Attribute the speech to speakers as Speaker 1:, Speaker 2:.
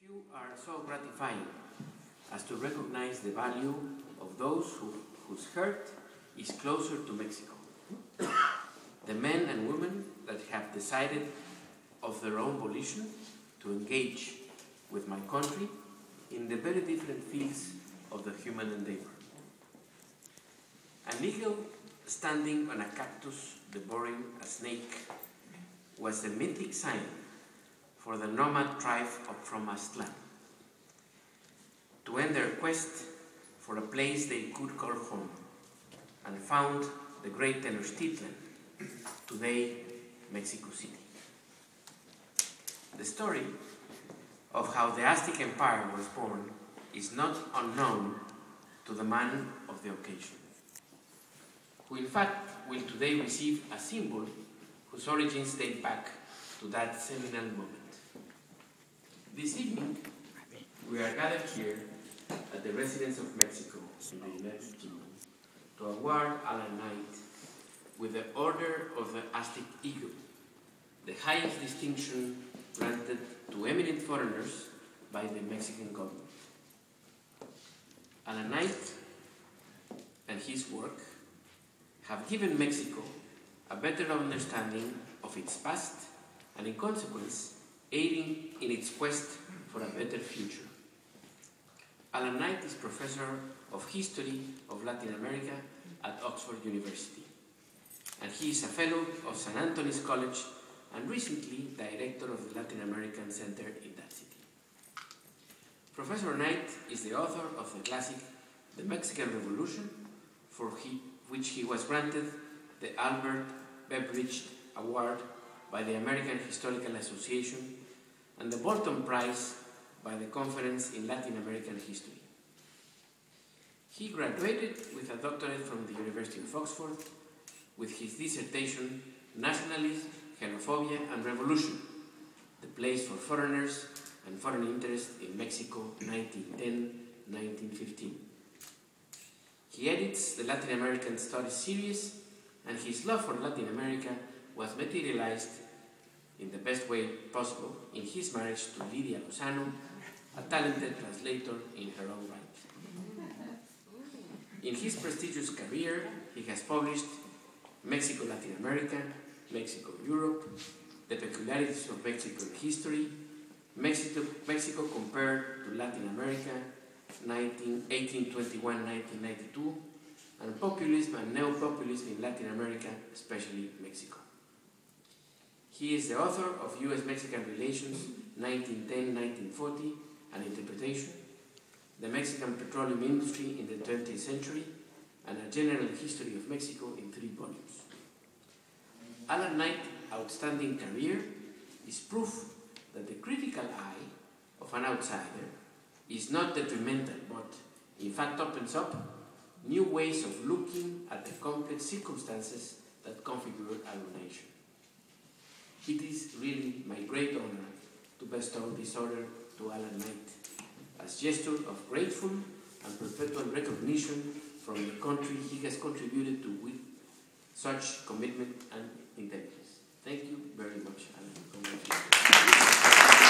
Speaker 1: Few are so gratifying as to recognize the value of those whose heart is closer to Mexico. The men and women that have decided of their own volition to engage with my country in the very different fields of the human endeavor. An eagle standing on a cactus devouring a snake was the mythic sign for the nomad tribe from Aztlán to end their quest for a place they could call home, and found the great Tenochtitlan, today Mexico City. The story of how the Aztec Empire was born is not unknown to the man of the occasion, who in fact will today receive a symbol whose origins date back to that seminal moment. This evening, we are gathered here at the Residence of Mexico in the United Kingdom to award Alan Knight with the Order of the Aztec Eagle, the highest distinction granted to eminent foreigners by the Mexican government. Alan Knight and his work have given Mexico a better understanding of its past and, in consequence, aiding in its quest for a better future. Alan Knight is Professor of History of Latin America at Oxford University, and he is a Fellow of St. Anthony's College and recently Director of the Latin American Center in that city. Professor Knight is the author of the classic The Mexican Revolution, for which he was granted the Albert Beveridge Award by the American Historical Association and the Bolton Prize by the Conference in Latin American History. He graduated with a doctorate from the University of Oxford with his dissertation, Nationalism, Xenophobia and Revolution, the Place for Foreigners and Foreign Interest in Mexico, 1910-1915. He edits the Latin American Studies series, and his love for Latin America was materialized in the best way possible in his marriage to Lydia Lozano, a talented translator in her own right. In his prestigious career, he has published Mexico Latin America, Mexico Europe, The Peculiarities of Mexican History, Mexico Compared to Latin America, 1821-1992, and Populism and Neopopulism in Latin America, especially Mexico. He is the author of U.S.-Mexican Relations 1910-1940, An Interpretation, The Mexican Petroleum Industry in the 20th Century, and A General History of Mexico in 3 volumes. Alan Knight's outstanding career is proof that the critical eye of an outsider is not detrimental, but in fact opens up new ways of looking at the complex circumstances that configure our nation. It is really my great honor to bestow this order to Alan Knight as gesture of grateful and perpetual recognition from the country he has contributed to with such commitment and intelligence. Thank you very much, Alan. Congratulations.